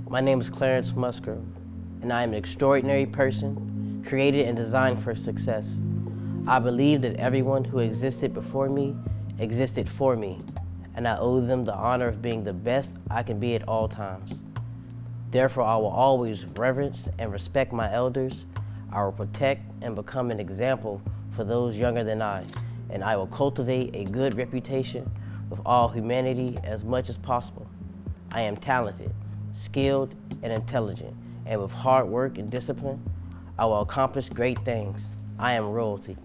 My name is Clarence Musgrove, and I am an extraordinary person, created and designed for success. I believe that everyone who existed before me existed for me, and I owe them the honor of being the best I can be at all times. Therefore, I will always reverence and respect my elders. I will protect and become an example for those younger than I, and I will cultivate a good reputation with all humanity as much as possible. I am talented, skilled, and intelligent, and with hard work and discipline, I will accomplish great things. I am royalty.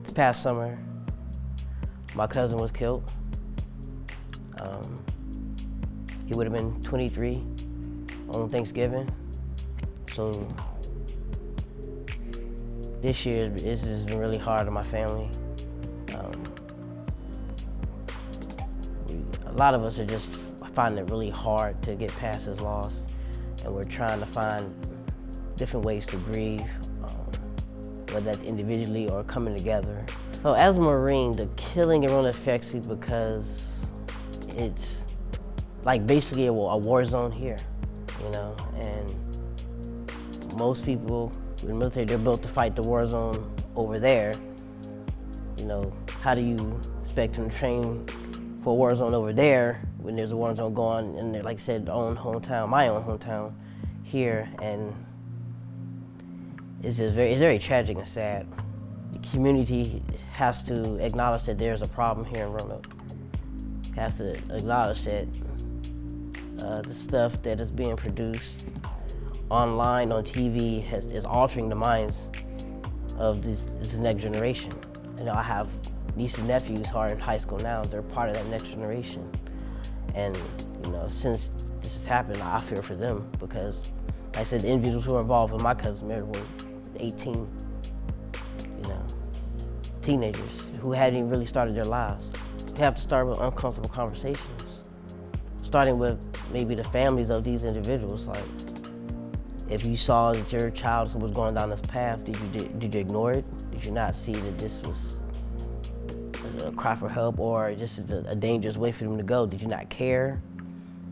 This past summer, my cousin was killed. He would have been 23 on Thanksgiving. So this year, it's just been really hard on my family. A lot of us are just finding it really hard to get past this loss, and we're trying to find different ways to grieve, whether that's individually or coming together. So as a Marine, the killing in Roanoke affects me because it's like basically a war zone here, you know, and most people in the military, they're built to fight the war zone over there. You know, how do you expect them to train for a war zone over there when there's a war zone going in there, like I said, my own hometown here, and it's just very tragic and sad. The community has to acknowledge that there's a problem here in Roanoke. Has to acknowledge that the stuff that is being produced online, on TV, is altering the minds of this next generation. You know, I have nieces and nephews who are in high school now. They're part of that next generation. And, you know, since this has happened, I fear for them because, like I said, the individuals who are involved with my cousin married were 18, you know, teenagers who hadn't even really started their lives. They have to start with uncomfortable conversations, starting with maybe the families of these individuals. Like, if you saw that your child was going down this path, did you ignore it? Did you not see that this was a cry for help or just a dangerous way for them to go? Did you not care?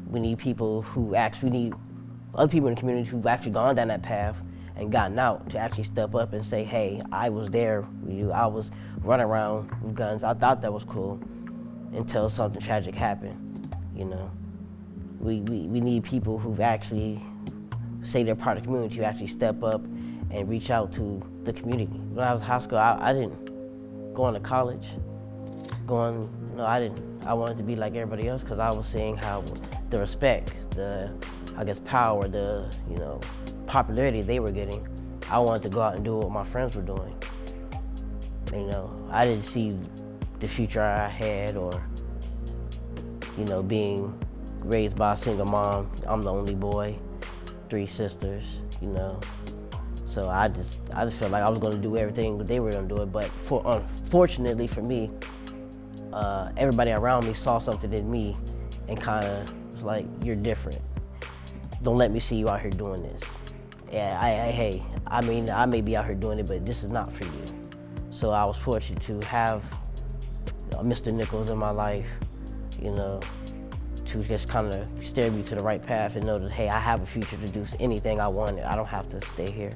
We need people we need other people in the community who've actually gone down that path and gotten out to actually step up and say, hey, I was there with you. I was running around with guns. I thought that was cool until something tragic happened, you know. We need people who've actually say they're part of the community, who actually step up and reach out to the community. When I was in high school, I didn't go on to college. I didn't. I wanted to be like everybody else because I was seeing how the respect, the, I guess, power, the, you know, popularity they were getting. I wanted to go out and do what my friends were doing. You know, I didn't see the future I had, or, you know, being raised by a single mom. I'm the only boy, 3 sisters, you know. So I just felt like I was going to do everything that they were going to do it. But unfortunately for me, everybody around me saw something in me and kind of was like, you're different. Don't let me see you out here doing this. Yeah, hey, I mean, I may be out here doing it, but this is not for you. So I was fortunate to have Mr. Nichols in my life, you know, to just kind of steer me to the right path and know that, hey, I have a future to do anything I want. I don't have to stay here.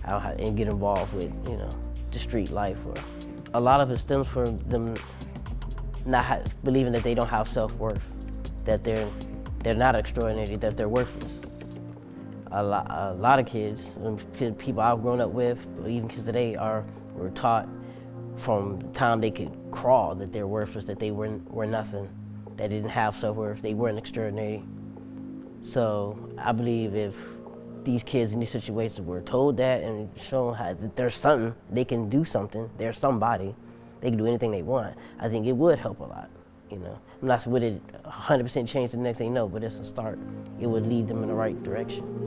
I don't have and get involved with, you know, the street life. Or a lot of it stems from them not believing that they don't have self-worth, that they're not extraordinary, that they're worthless. A lot of kids, people I've grown up with, even kids today, were taught from the time they could crawl that they're worthless, that they were nothing, that didn't have self-worth, they weren't extraordinary. So I believe if these kids in these situations were told that and shown that there's something, they can do something, there's somebody, they can do anything they want, I think it would help a lot, you know. I'm not, would it 100% change the next thing? No, but it's a start. It would lead them in the right direction.